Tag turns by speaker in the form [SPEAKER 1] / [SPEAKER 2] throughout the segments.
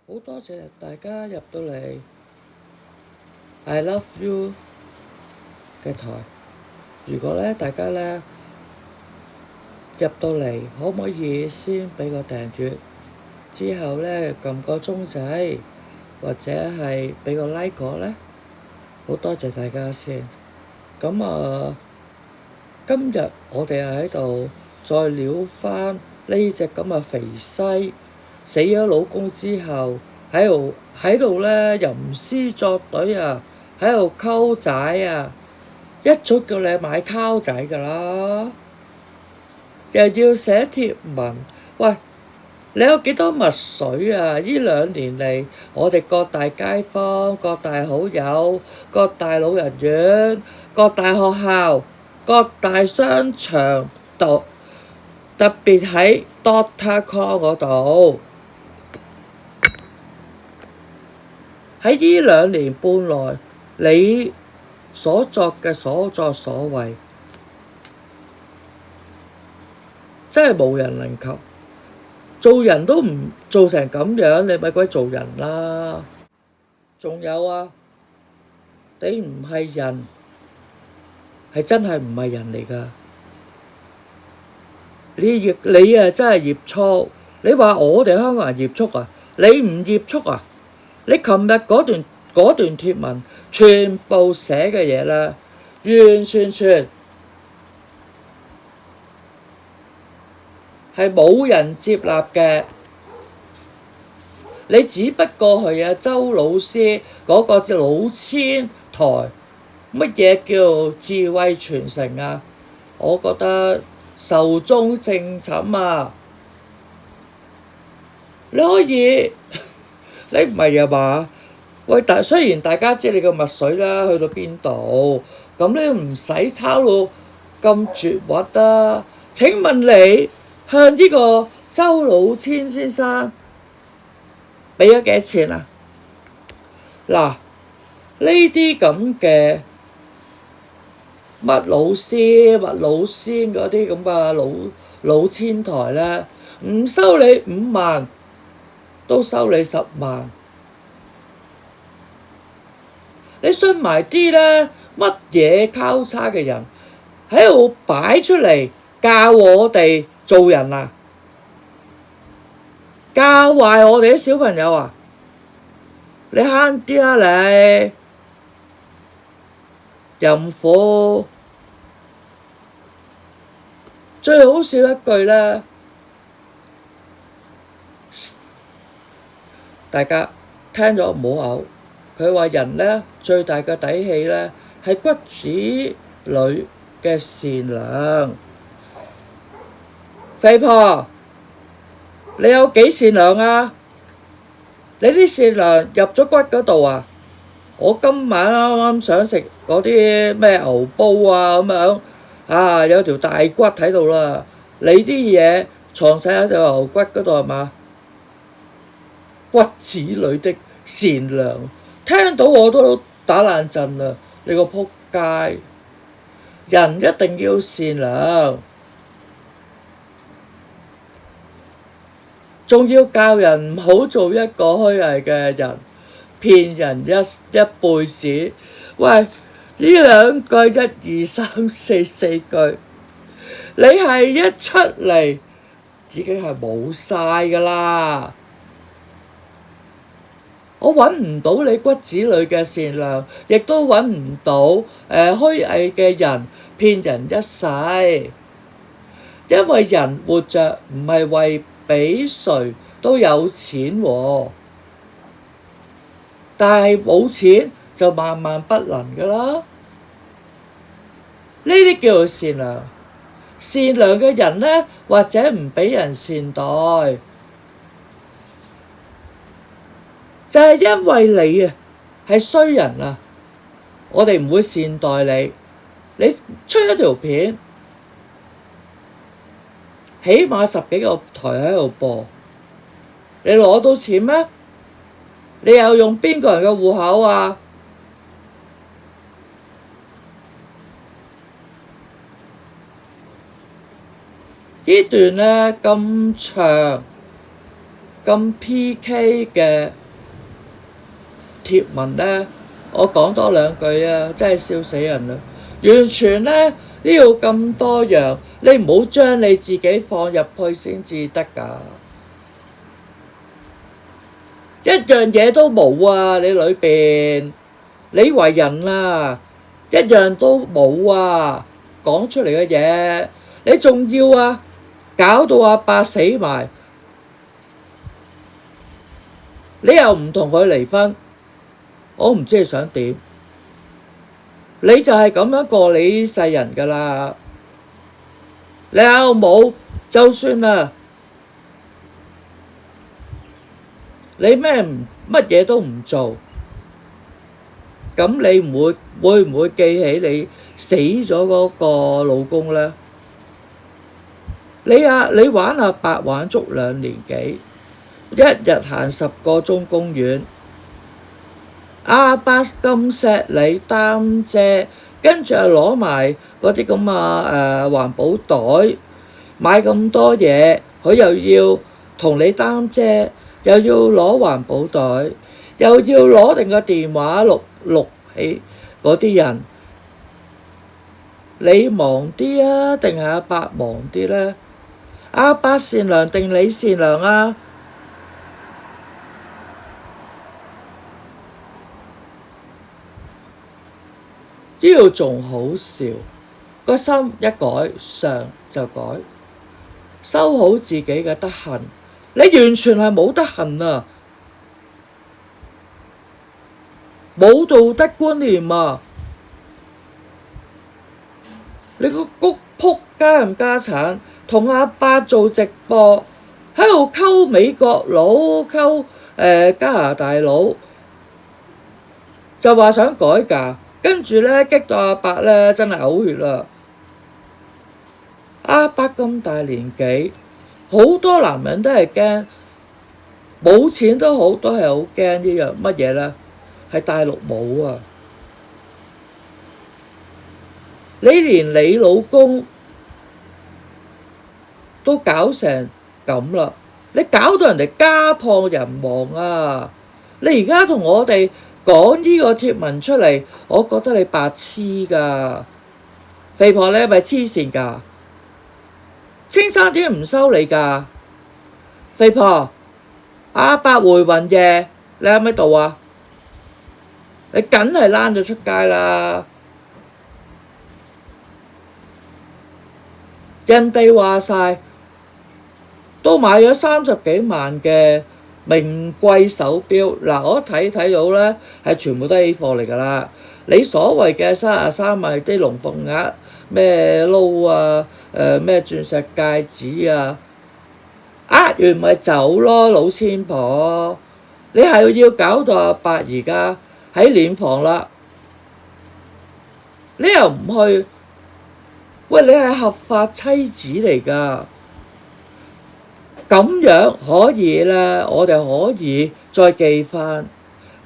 [SPEAKER 1] 好多謝大家入到嚟 I Love You 嘅台。如果咧大家咧入到嚟，可唔可以先俾個訂閱，之後咧撳個鐘仔，或者係俾個 like 我咧？好多謝大家先。咁今日我哋係喺度再聊翻呢隻咁嘅肥西，死咗老公之後喺度咧吟詩作對啊，喺度溝仔啊，一早叫你買溝仔㗎啦，又要寫貼文，喂！你有幾多墨水啊？呢2年嚟，我哋各大街坊、各大好友、各大老人院、各大學校、各大商場度，特別喺 DoctorCon 嗰度，喺呢2年半來，你所作嘅所作所為，真係無人能及。做人都唔做成咁樣，你咪鬼做人啦！仲有啊，你唔係人，係真係唔係人嚟㗎。你啊真係業畜！你話我哋香港人業畜啊？你唔業畜啊？你琴日嗰段貼文，全部寫嘅嘢啦，完全係冇人接納嘅。你只不過係周老師嗰個隻老千台，乜嘢叫智慧傳承啊？我覺得壽終正寢啊！你可以，你唔係啊嘛？喂，雖然大家知你個墨水啦，去到邊度，咁你唔使抄到咁絕核啊！請問你向呢個周老千先生俾咗幾多錢啊？嗱，呢啲咁嘅乜老仙嗰啲咁嘅老千台咧，唔收你5萬，都收你10萬。你信埋啲咧乜嘢交叉嘅人喺度擺出嚟教我哋做人啊？教壞我哋啲小朋友啊！你慳啲啦你，淫婦！最好笑一句咧，大家聽咗唔好嘔。佢話人咧最大嘅底氣咧係骨子裏嘅善良。肥婆，你有幾善良啊？你啲善良入咗骨嗰度啊！我今晚啱啱想食嗰啲咩牛煲啊咁樣，啊有條大骨喺度啦。你啲嘢藏晒喺條牛骨嗰度係嘛？骨子裏的善良，聽到我都打冷震啦！你個仆街，人一定要善良，仲要教人唔好做一個虛偽嘅人，騙人一輩子。喂，呢2句1、2、3、4句，你係一出嚟已經係冇晒㗎啦！我揾唔到你骨子裏嘅善良，亦都揾唔到虛偽嘅人騙人一世。因為人活着唔係為俾誰都有錢喎，但係冇錢就萬萬不能㗎啦。呢啲叫做善良。善良嘅人呢，或者唔俾人善待，就係因為你啊係衰人啊，我哋唔會善待你。你出一條片，起碼10幾個台喺度播，你攞到錢咩？你又用邊個人嘅戶口啊？呢段咧咁長咁 PK 嘅貼文呢，我講多兩句啊，真係笑死人啦！完全呢，呢度咁多樣，你唔好將你自己放入去先至得㗎。一樣嘢都冇啊！你裏邊，你為人啊，一樣都冇啊！講出嚟嘅嘢，你仲要啊，搞到阿伯死埋，你又唔同佢離婚，我唔知你想點。你就係咁樣過你世人㗎啦。你有冇就算啦，你乜嘢都唔做，咁你會唔會記起你死咗嗰個老公呢？你玩阿伯玩足2年幾，一日行10個鐘公園。阿伯咁錫你擔遮，跟住又攞埋嗰啲咁環保袋，買咁多嘢，佢又要同你擔遮，又要攞環保袋，又要攞定個電話錄起嗰啲人。你忙啲啊，定係阿伯忙啲呢？阿伯善良定你善良啊？呢度仲好笑，個心一改，上就改，收好自己嘅德行。你完全係冇德行啊，冇道德觀念啊！你個谷仆家唔家產，同阿伯做直播，喺度溝美國佬，溝加拿大佬，就話想改嫁。跟住呢，激到阿伯呢，真係嘔血啦！阿伯咁大年紀，好多男人都係驚，冇錢都好，都係好驚呢樣乜嘢呢？係大陸冇啊！你連你老公都搞成咁啦，你搞到人哋家破人亡啊！你而家同我哋講呢個貼文出嚟，我覺得你白痴㗎，肥婆你係咪黐線㗎？青山點唔收你㗎？肥婆，阿伯回魂夜，你喺咪度啊？你梗係躝咗出街啦！人哋話晒都買咗30幾萬嘅名貴手錶，嗱我睇到咧係全部都係 A 貨嚟㗎啦。你所謂嘅33萬係啲龍鳳鈪咩撈啊，咩鑽石戒指啊，呃完咪走咯，老千婆！你係要搞到阿伯而家喺殮房啦，你又唔去？喂，你係合法妻子嚟㗎。咁樣可以咧，我哋可以再記返，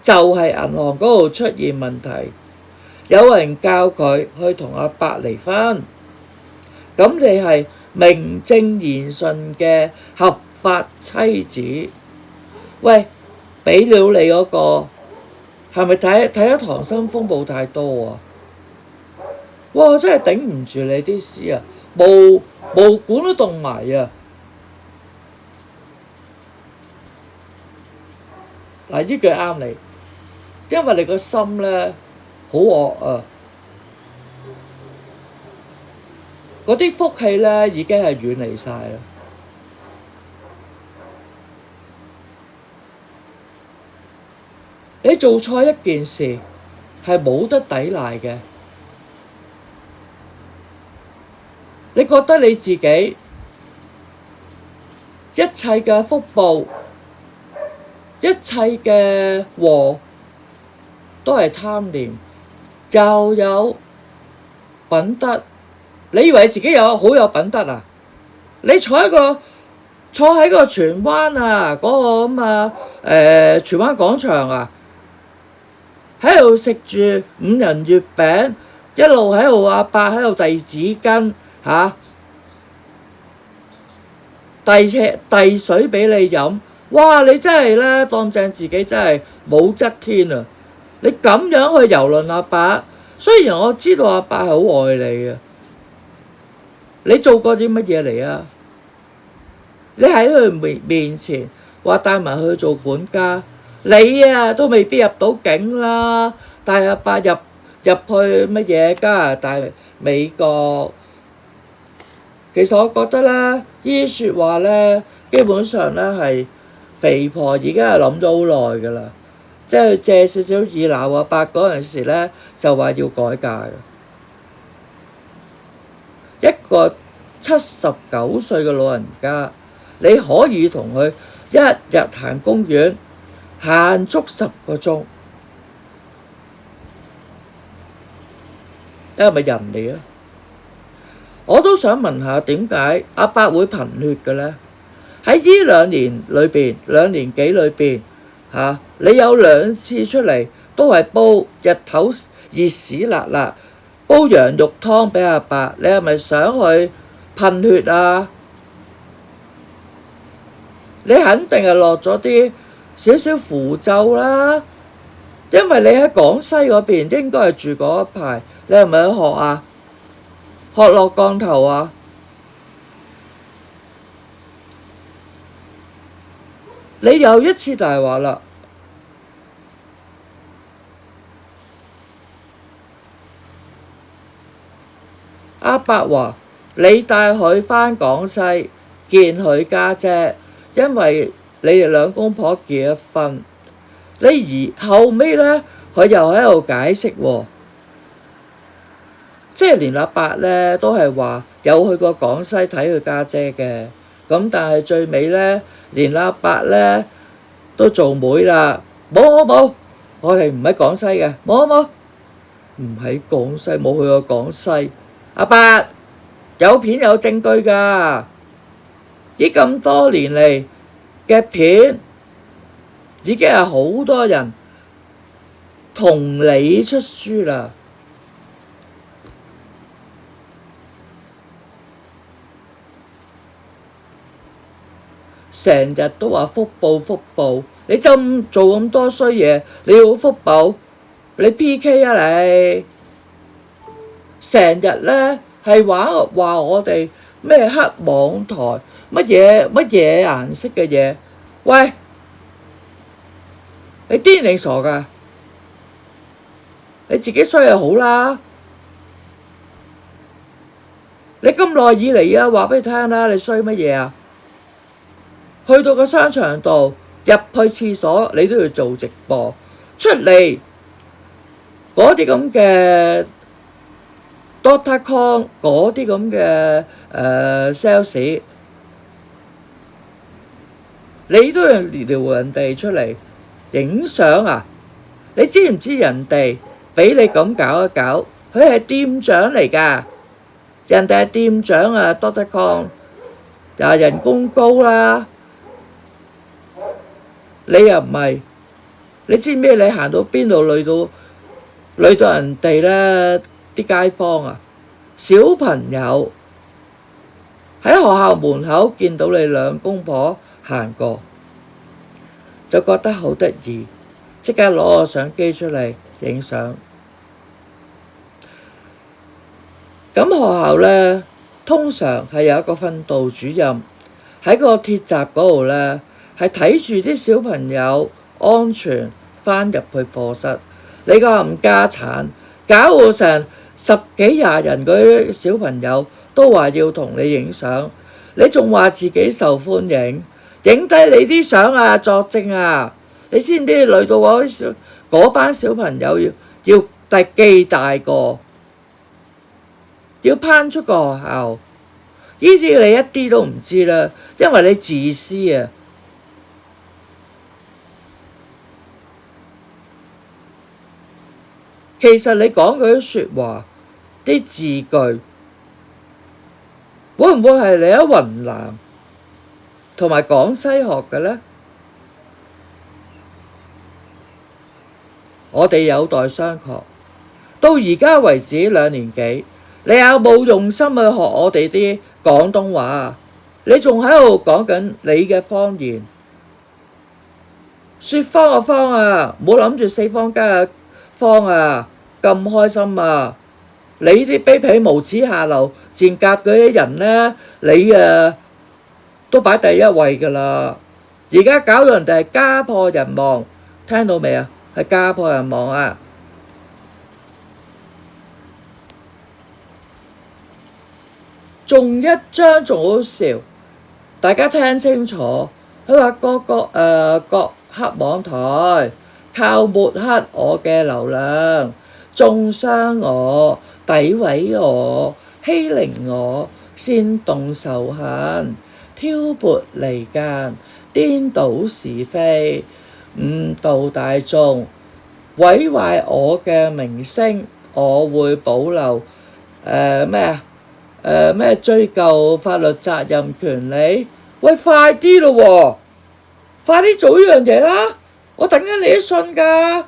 [SPEAKER 1] 就係銀行嗰度出現問題，有人教佢去同阿伯離婚，咁你係名正言順嘅合法妻子。喂，俾料你嗰個係咪睇咗《溏心風暴》太多啊？哇！真係頂唔住你啲詩啊，毛管都凍埋啊！嗱，呢句啱你，因為你個心咧好惡啊！嗰啲福氣咧已經係遠離晒啦。你做錯一件事係冇得抵賴嘅。你覺得你自己一切嘅福報，一切嘅禍都係貪念，又有品德。你以為自己好有品德啊？你坐喺個荃灣啊，嗰個荃灣廣場啊，喺度食住5仁月餅，一路喺度阿伯喺度遞紙巾嚇，遞水俾你飲，哇！你真係咧當正自己真係武則天啊！你咁樣去蹂躪阿伯，雖然我知道阿伯係好愛你嘅，你做過啲乜嘢嚟啊？你喺佢面前話帶埋佢去做管家，你啊都未必入到境啦，帶阿伯入去乜嘢加拿大、美國。其實我覺得咧，呢啲説話咧，基本上咧係肥婆已經係諗咗好耐㗎啦，即係借少少意鬧阿伯嗰陣時咧，就話要改嫁嘅。一個79歲嘅老人家，你可以同佢一日行公園，行足10個鐘，你係咪人嚟啊？我都想問下點解阿伯會貧血嘅咧？喺呢2年幾裏邊你有2次出嚟都係煲日頭熱屎辣辣，煲羊肉湯俾阿伯，你係咪想去貧血啊？你肯定係落咗啲少少符咒啦，因為你喺廣西嗰邊應該係住嗰一排，你係咪去學啊？學落降頭啊！你又一次大話啦！阿伯話：你帶佢返廣西見佢家姐，因為你哋兩公婆結咗婚。你而後尾呢，佢又喺度解釋喎。即係連阿伯咧都係話有去過廣西睇佢家姐嘅，咁但係最尾咧，連阿伯咧都做媒啦，冇，我哋唔喺廣西嘅，冇，唔喺廣西，冇去過廣西。阿伯有片有證據㗎，呢咁多年嚟嘅片已經係好多人同你出書啦。成日都話福報，你就做咁多衰嘢，你要福報，你 PK 啊你！成日咧係話我哋咩黑網台乜嘢顏色嘅嘢，喂，你癲定傻㗎？你自己衰就好啦！你咁耐以嚟啊，話俾你聽啦，你衰乜嘢啊？去到個商場度，入去廁所你都要做直播，出嚟嗰啲咁嘅 .com 嗰啲咁嘅sales，你都要撩人哋出嚟影相啊！你知唔知人哋俾你咁搞一搞，佢係店長嚟㗎，人哋係店長啊 .com， 又人工高啦。你又唔係，你知唔知你行到邊度累到人哋咧？啲街坊啊，小朋友喺學校門口見到你兩公婆行過，就覺得好得意，即刻攞個相機出嚟影相。咁學校咧，通常係有一個訓導主任喺個鐵閘嗰度咧，係睇住啲小朋友安全返入去課室。你個冚家鏟搞到成10幾20人嗰啲小朋友都話要同你影相，你仲話自己受歡迎，影低你啲相啊作證啊！你知唔知累到嗰班小朋友要幾大個，要攀出個學校？呢啲你一啲都唔知啦，因為你自私啊！其實你講嗰啲説話，啲字句，會唔會係你喺雲南同埋廣西學嘅呢？我哋有待商榷。到而家為止2年幾，你有冇用心去學我哋啲廣東話啊？你仲喺度講緊你嘅方言，説謊嘅謊啊，唔好諗住四方家嘅方啊，咁開心啊！你啲卑鄙無恥下流賤格嗰啲人呢，你都擺第一位㗎啦！而家搞到人哋係家破人亡，聽到未啊？係家破人亡啊！仲一張仲好笑，大家聽清楚，佢話各黑網台靠抹黑我嘅流量，中傷我、詆毀我、欺凌我、煽動仇恨、挑撥離間、顛倒是非、誤導大眾、毀壞我嘅名聲，我會保留咩追究法律責任權利？喂，快啲咯喎！快啲做呢樣嘢啦！我等緊你啲信㗎，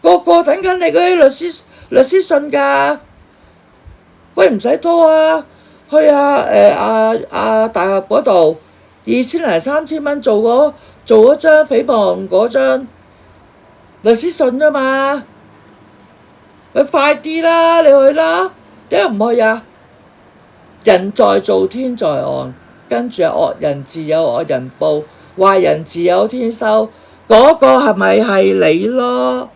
[SPEAKER 1] 個等緊你嗰啲律師信㗎。喂，唔使拖啊！去大學嗰度2000零3000蚊做嗰張誹謗嗰張律師信啫嘛。喂，快啲啦！你去啦！點解唔去啊？人在做天在看，跟住惡人自有惡人報，壞人自有天收，嗰個係咪係你咯？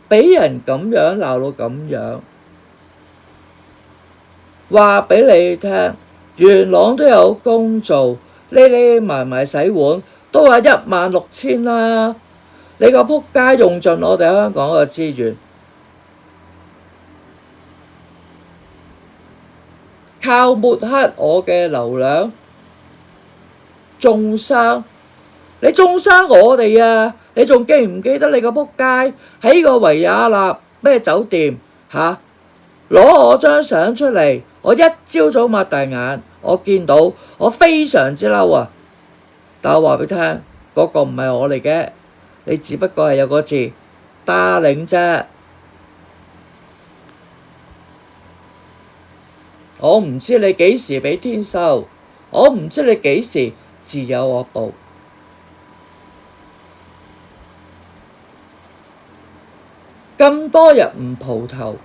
[SPEAKER 1] 俾人咁樣鬧到咁樣，話俾你聽，元朗都有工做，匿埋洗碗都話16000啦！你個仆街用盡我哋香港嘅資源。靠抹黑我嘅流量，中傷你中傷我哋啊！你仲記唔記得你個仆街喺個維也納咩酒店攞我張相出嚟？我一朝早擘大眼，我見到我非常之嬲啊！但我話俾你聽，嗰個唔係我嚟嘅，你只不過係有個字打領啫。我唔知你幾時俾天收，我唔知你幾時自有我報。咁多日唔蒲頭，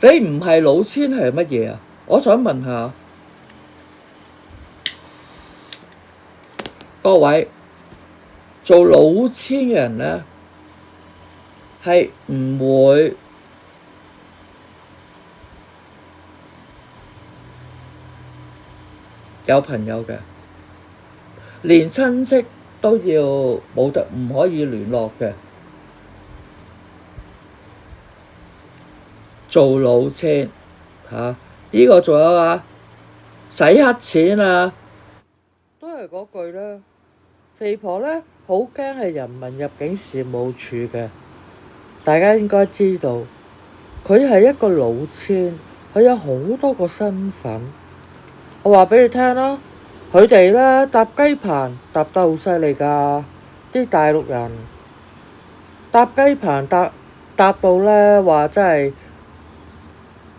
[SPEAKER 1] 你唔係老千係乜嘢啊？我想問下各位，做老千嘅人呢，係唔會有朋友嘅，連親戚都要唔可以聯絡嘅。做老千呢個仲有啊，洗黑錢啊，都係嗰句啦。肥婆呢，好驚係人民入境事務處嘅，大家應該知道，佢係一個老千，佢有好多個身份。我話俾你聽啦，佢哋呢搭雞棚搭得好犀利㗎，啲大陸人搭雞棚搭到呢話真係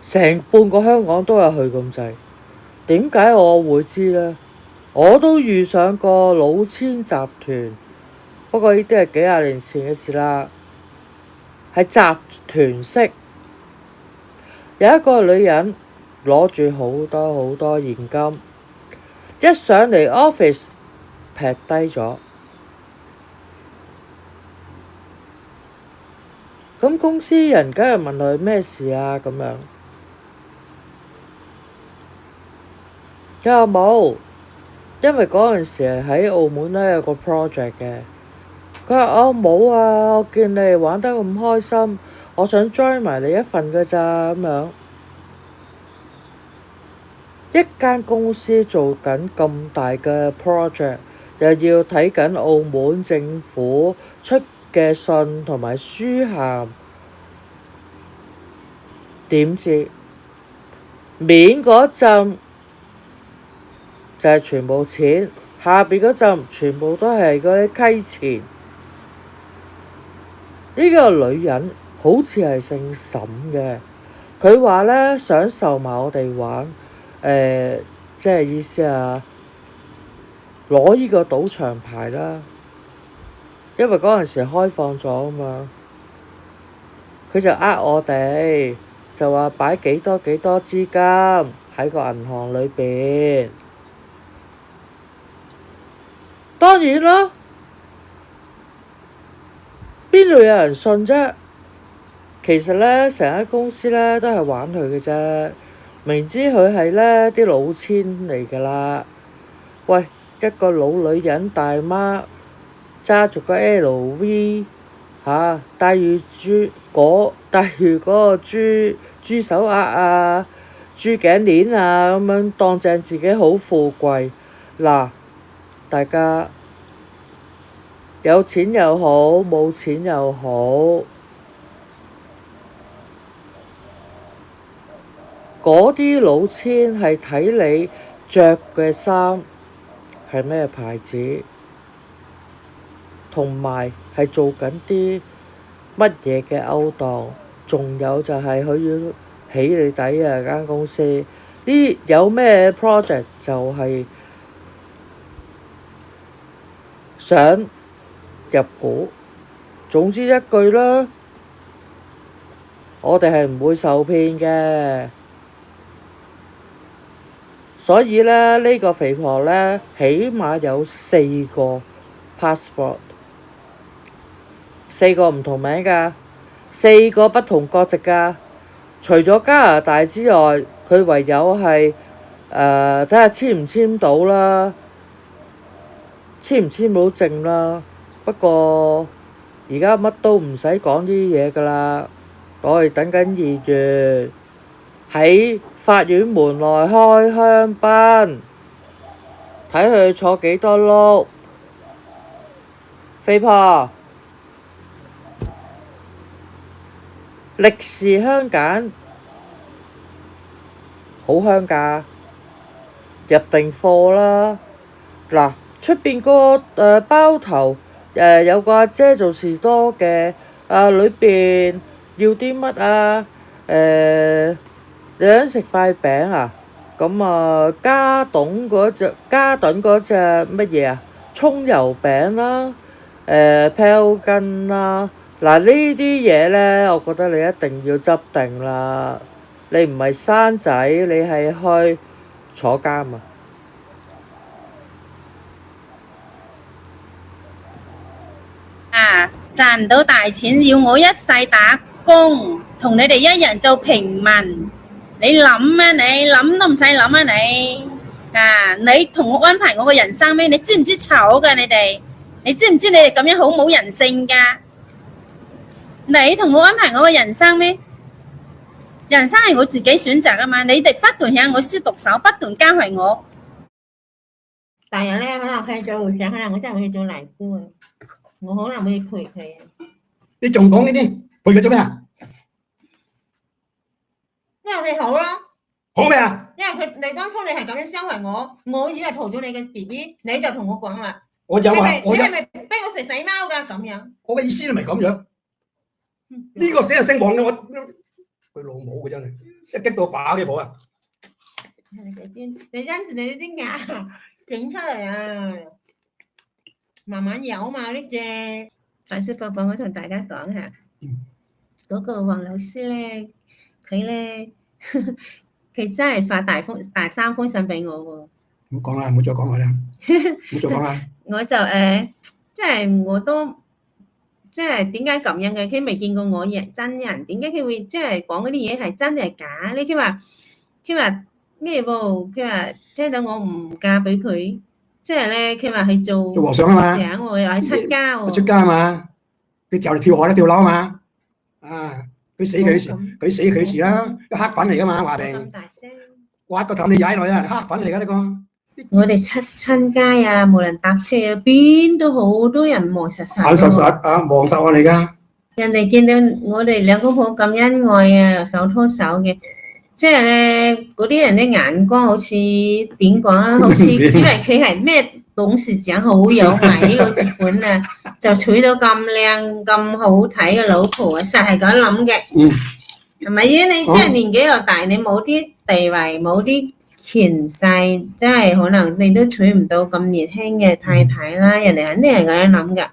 [SPEAKER 1] 成半個香港都有去咁滯。點解我會知呢？我都遇上過老千集團，不過呢啲係幾廿年前嘅事啦，係集團式。有一個女人攞住好多現金，一上嚟 office 劈低咗。咁公司人梗係問佢咩事啊咁樣。佢話冇，因為嗰陣時喺澳門呢有個 project 嘅。佢話我冇啊，我見你哋玩得咁開心，我想 join 埋你一份㗎咋咁樣。一間公司做緊咁大嘅 project，又要睇緊澳門政府出嘅信同埋書函，點知面嗰陣就係全部錢，下邊嗰陣全部都係嗰啲溪錢。呢個女人好似係姓沈嘅，佢話呢想受埋我哋玩。即係意思啊，攞呢個賭場牌啦，因為嗰陣時開放咗啊嘛，佢就我哋，就話擺幾多資金喺個銀行裏邊。當然啦，邊度有人信啫？其實咧，成間公司咧都係玩佢嘅啫，明知佢係咧啲老千嚟㗎啦。喂，一個老女人大媽揸住個 LV 嚇，戴住嗰個豬手鐲啊、豬頸鏈啊咁樣，當正自己好富貴嗱。大家有錢又好，冇錢又好，嗰啲老千係睇你着嘅衫係咩牌子，同埋係做緊啲乜嘢嘅勾當，仲有就係佢要起你底啊間公司，呢有咩 project 就係想入股。總之一句啦，我哋係唔會受騙嘅。所以咧，呢個肥婆咧，起碼有4個 passport， 4個唔同名㗎，4個不同國籍㗎。除咗加拿大之外，佢唯有係睇下簽唔簽到啦，簽唔簽到證啦。不過而家乜都唔使講呢啲嘢㗎啦，我哋等緊2月喺法院門內開香檳，睇佢坐幾多碌。肥婆，歷士香梘好香㗎，入定貨啦。嗱，出邊個包頭有個阿姐做士多嘅，裏邊要啲乜啊？你想食塊餅啊？咁啊，嘉頓嗰隻乜嘢啊？葱油餅啦，泡筋啦。嗱，呢啲嘢咧，我覺得你一定要執定啦。你唔係生仔，你係去坐監啊！
[SPEAKER 2] 賺唔到大錢，要我一世打工，同你哋一樣做平民。你諗啊，你諗都唔使諗啊，你同我安排我個人生咩？你知唔知醜噶你哋？你知唔知你哋咁樣好冇人性噶？你同我安排我個人生咩？人生係我自己選擇啊嘛，你哋不斷向我輸毒手，不斷教壞我。
[SPEAKER 3] 但係咧，可能佢做會長，可能我真係會做泥姑啊！我可能會陪佢啊！
[SPEAKER 4] 你仲講呢啲陪佢做咩啊？
[SPEAKER 3] 因為佢好咯，
[SPEAKER 4] 好咩啊？
[SPEAKER 3] 因為你當初你係咁樣傷害我，我以為抱咗你嘅 BB，你就同我講啦。
[SPEAKER 4] 我有啊，
[SPEAKER 3] 你係咪逼我食死貓㗎？咁樣，
[SPEAKER 4] 我嘅意思都唔係咁樣。呢個死人姓黃嘅，佢老母嘅真係一激到把嘅火啊！
[SPEAKER 3] 你因住你啲牙整出嚟啊！慢慢有嘛呢隻。大師伯伯，我同大家講下，嗰個黃老師咧，佢咧，佢真係發第三封信俾我喎。
[SPEAKER 4] 唔好講啦，唔好再講佢啦，唔好再講啦。
[SPEAKER 3] 我就即係我都即係點解咁樣嘅？佢未見過我真人，點解佢會即係講嗰啲嘢係真定係假咧？佢話咩喎？佢話聽到我唔嫁俾佢，即係咧，佢話去做
[SPEAKER 4] 皇上啊嘛，
[SPEAKER 3] 又係出家喎，
[SPEAKER 4] 出家啊嘛，佢就嚟跳海啦，跳樓啊嘛，啊！佢死佢事，佢死佢事啦，黑粉嚟噶嘛，話定。
[SPEAKER 3] 咁大聲，
[SPEAKER 4] 挖個氹你踩落去啊，黑粉嚟噶呢個。
[SPEAKER 3] 我哋親街啊，無論搭車啊，邊都好多人望實實。
[SPEAKER 4] 眼實實啊，望實我嚟噶。
[SPEAKER 3] 人哋見到我哋兩公婆咁恩愛啊，手拖手嘅，即係咧嗰啲人啲眼光好似點講啊？好似以為佢係咩董事長好有米嗰隻款啊，就娶到咁靚咁好睇嘅老婆啊，實係咁諗嘅。係咪？你即係年紀又大，你冇啲地位，冇啲權勢，即係可能你都娶唔到咁年輕嘅太太啦，人哋肯定係咁樣諗㗎。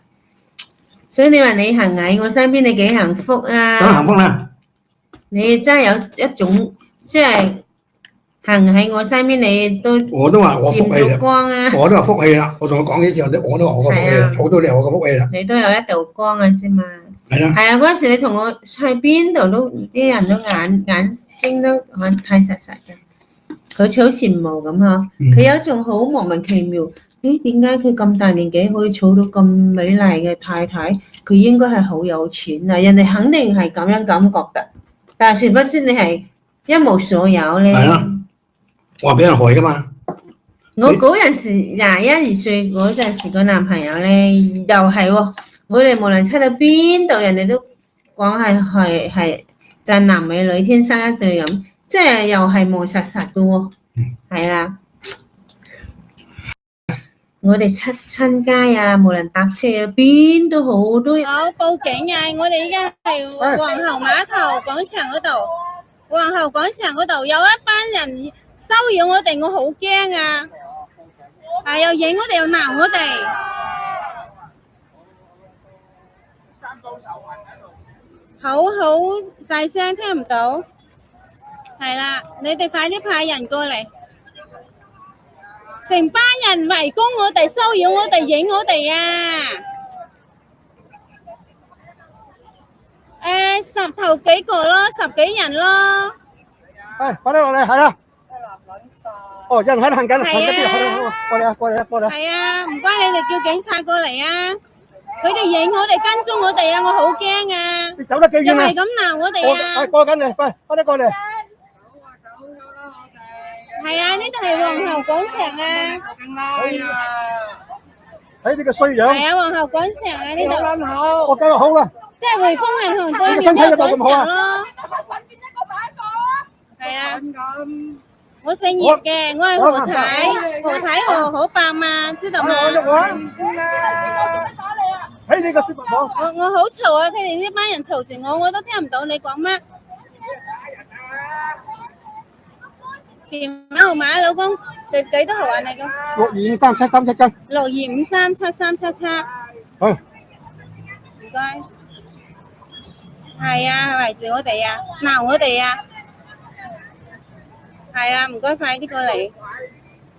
[SPEAKER 3] 所以你話你行喺我身邊，你幾幸福啊！
[SPEAKER 4] 梗係幸福啦，
[SPEAKER 3] 你真係有一種即係行喺我身邊，你都
[SPEAKER 4] 我都話我福氣
[SPEAKER 3] 佔到
[SPEAKER 4] 啦，
[SPEAKER 3] 光啊！
[SPEAKER 4] 我都話福氣啦。我同佢講嘢之後，我都話我個福氣啦，好多你係我個福氣啦，
[SPEAKER 3] 你都有一道光啊啫嘛。
[SPEAKER 4] 係啦。
[SPEAKER 3] 係啊，嗰陣時你同我去邊度都啲人都眼睛都睇實實嘅，佢好羨慕咁嗬。佢有一種好莫名其妙，咦？點解佢咁大年紀可以娶到咁美麗嘅太太？佢應該係好有錢啊！人哋肯定係咁樣感覺㗎，但係殊不知你係一無所有咧。
[SPEAKER 4] 係啊，我話俾人害㗎嘛。
[SPEAKER 3] 我嗰陣時21、22歲嗰陣時個男朋友咧，又係喎。我哋無論出到邊度，人哋都講係就男美女天生一對咁，即係又係務實實嘅喎。係啦，我哋出親街啊，無論搭車啊，邊都好多人。
[SPEAKER 2] 好報警啊！我哋依家係皇后碼頭廣場嗰度，皇后廣場嗰度有一班人騷擾我哋，我好驚啊！係又影我哋又鬧我哋。好細聲，聽唔到。係啦，你哋快啲派人過嚟，成班人圍攻我哋，騷擾我哋，影我哋啊！10頭幾個咯，10幾人咯。
[SPEAKER 4] 快啲落嚟，係啦。哦，有人喺度行緊，行緊邊？過嚟啊，過嚟啊，過嚟啊！
[SPEAKER 2] 係啊，唔該你哋叫警察過嚟啊！佢哋影我哋，跟蹤我哋啊！我好驚啊！
[SPEAKER 4] 你走得幾遠啊？
[SPEAKER 2] 又係咁鬧我哋啊！
[SPEAKER 4] 過緊嚟，快啲過嚟！
[SPEAKER 2] 係啊，呢度係皇后廣場啊！
[SPEAKER 4] 睇你個衰樣！
[SPEAKER 2] 係啊，皇后廣場啊，呢度。
[SPEAKER 4] 我梗係好啦。
[SPEAKER 2] 即係匯豐銀行對面
[SPEAKER 4] 身體有
[SPEAKER 2] 呢個廣
[SPEAKER 4] 冇咁好啊？
[SPEAKER 2] 場咯。係啊。我姓葉嘅，我係何太，何太好白嘛，知道嘛？
[SPEAKER 4] 睇你個小白婆！
[SPEAKER 2] 我好嘈啊！佢哋呢班人嘈住我，我都聽唔到你講乜。電話號碼，老公，幾多號啊？你講。
[SPEAKER 4] 62537377。
[SPEAKER 2] 62537377。
[SPEAKER 4] 好。
[SPEAKER 2] 唔該。係啊，圍住我哋啊，鬧我哋啊！係啊，唔該，快啲過嚟。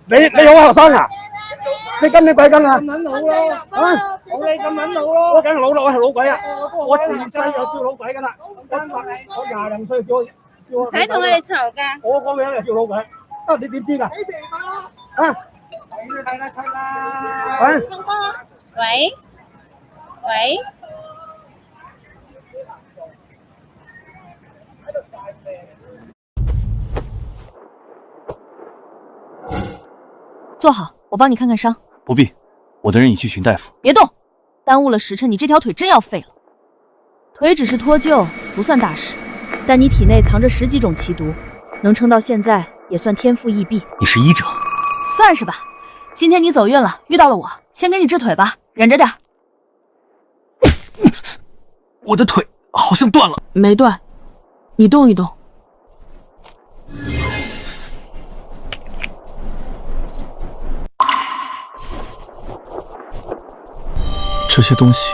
[SPEAKER 4] 你好後生啊？你跟你鬼跟啊？
[SPEAKER 5] 咁撚老咯，啊！冇你咁撚老咯。
[SPEAKER 4] 我梗係老啦，我係老鬼啊！我自細就叫老鬼噶啦，我20零歲叫我。
[SPEAKER 2] 唔使同我哋嘈㗎。
[SPEAKER 4] 我個名就叫老鬼，啊你點知㗎？啊？
[SPEAKER 5] 你都睇得出啦。
[SPEAKER 2] 喂？喂？
[SPEAKER 6] 坐好，我帮你看看伤。
[SPEAKER 7] 不必，我的人已去寻大夫。
[SPEAKER 6] 别动，耽误了时辰，你这条腿真要废了。腿只是脱臼，不算大事，但你体内藏着10几种奇毒，能撑到现在也算天赋异禀。
[SPEAKER 7] 你是医者，
[SPEAKER 6] 算是吧。今天你走运了，遇到了我，先给你治腿吧，忍着点。
[SPEAKER 7] 我的腿好像断了。
[SPEAKER 6] 没断，你动一动。
[SPEAKER 7] 这些东西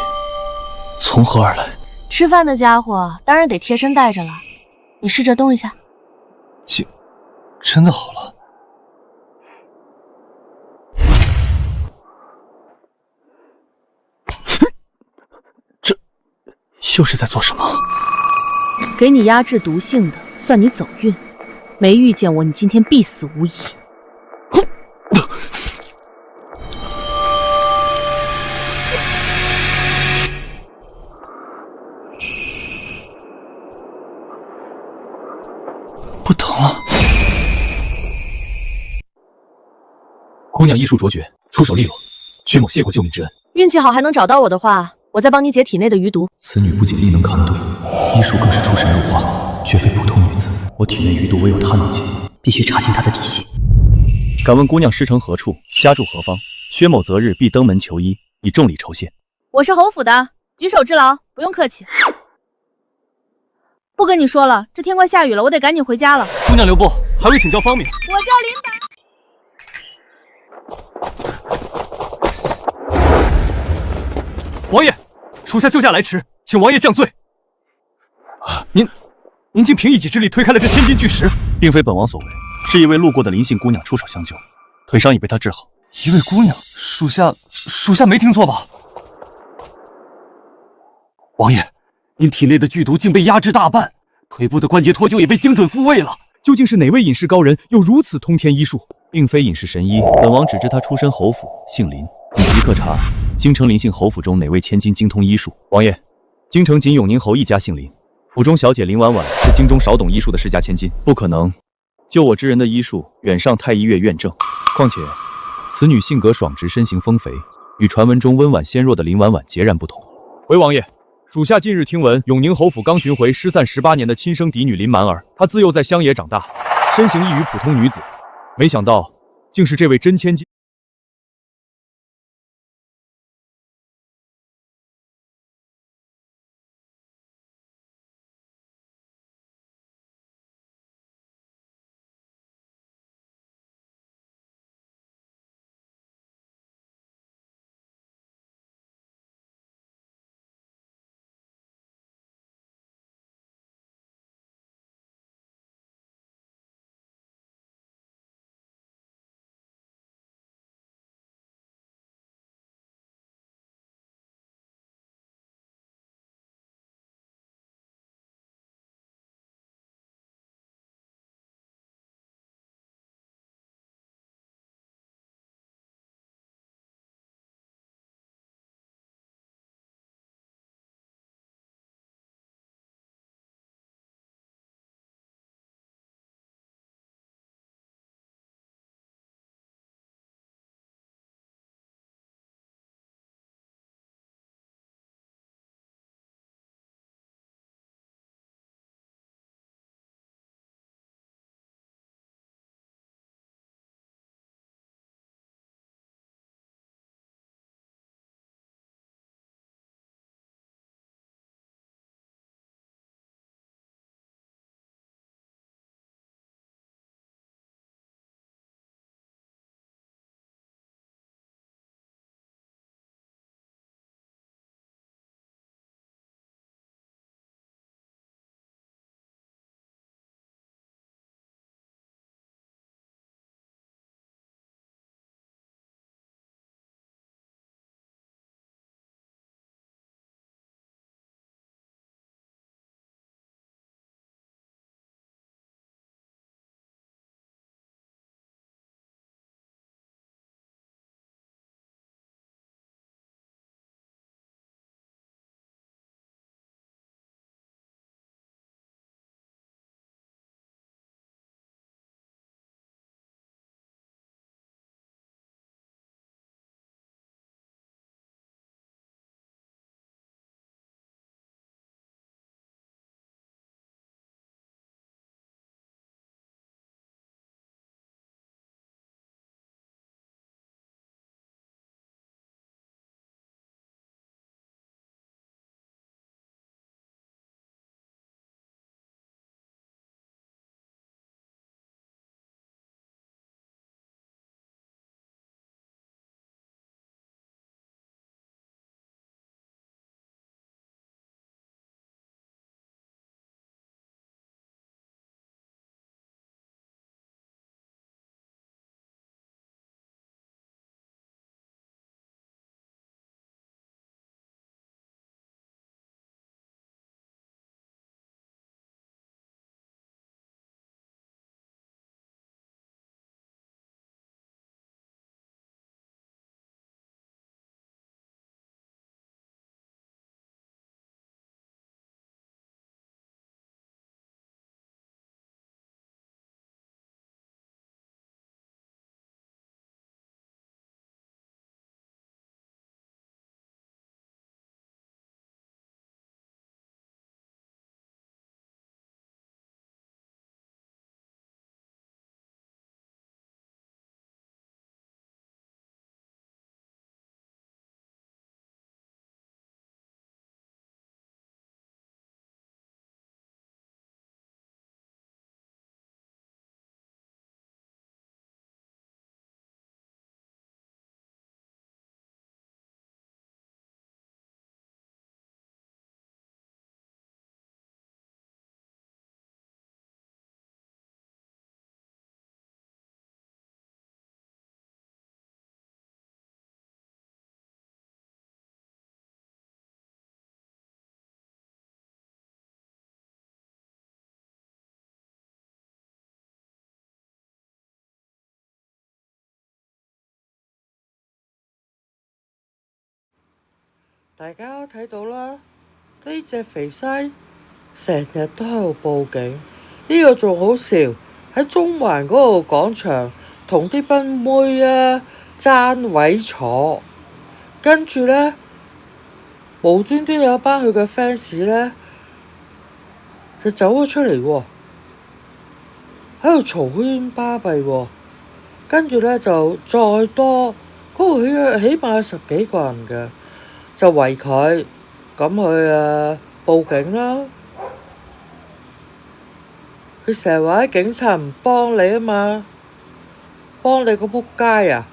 [SPEAKER 7] 从何而来？
[SPEAKER 6] 吃饭的家伙当然得贴身带着了。你试着动一下。
[SPEAKER 7] 真的好了。这又是在做什么？
[SPEAKER 6] 给你压制毒性的，算你走运。没遇见我，你今天必死无疑。
[SPEAKER 7] 不疼了。姑娘医术卓绝，出手利落，薛某谢过救命之恩。
[SPEAKER 6] 运气好还能找到我的话，我再帮你解体内的余毒。
[SPEAKER 7] 此女不仅力能抗对，医术更是出神入化，绝非普通女子。我体内余毒唯有她能解，必须查清她的底细。敢问姑娘师承何处，家住何方？薛某择日必登门求医，以重礼酬谢。
[SPEAKER 6] 我是侯府的，举手之劳，不用客气。不跟你说了，这天快下雨了，我得赶紧回家了。
[SPEAKER 7] 姑娘留步，还未请教芳名。
[SPEAKER 6] 我叫林白。
[SPEAKER 7] 王爷，属下救驾来迟，请王爷降罪。您竟凭一己之力推开了这千斤巨石，并非本王所为，是一位路过的林姓姑娘出手相救，腿伤已被她治好。一位姑娘，属下没听错吧？王爷，您体内的剧毒竟被压制大半，腿部的关节脱臼也被精准复位了。究竟是哪位隐士高人，有如此通天医术？并非隐士神医，本王只知他出身侯府，姓林。你即刻查京城林姓侯府中哪位千金精通医术。王爷，京城仅永宁侯一家姓林，府中小姐林婉婉是京中少懂医术的世家千金，不可能。就我知人的医术远上太医院院正。况且，此女性格爽直，身形丰肥，与传闻中温婉纤弱的林婉婉截然不同。回王爷。属下近日听闻，永宁侯府刚寻回失散18年的亲生嫡女林满儿。她自幼在乡野长大，身形异于普通女子，没想到竟是这位真千金。
[SPEAKER 1] 大家睇到啦，呢隻肥西成日都喺度報警，呢個仲好笑，喺中環嗰度廣場同啲賓妹啊爭位坐，跟住呢，無端端有一班佢嘅 fans 呢，就走咗出嚟喎，喺度嘈喧巴閉喎，跟住呢，就再多嗰度起碼有10幾個人嘅，就圍佢咁去報警啦。佢成日話啲警察唔幫你啊嘛，幫你個仆街啊！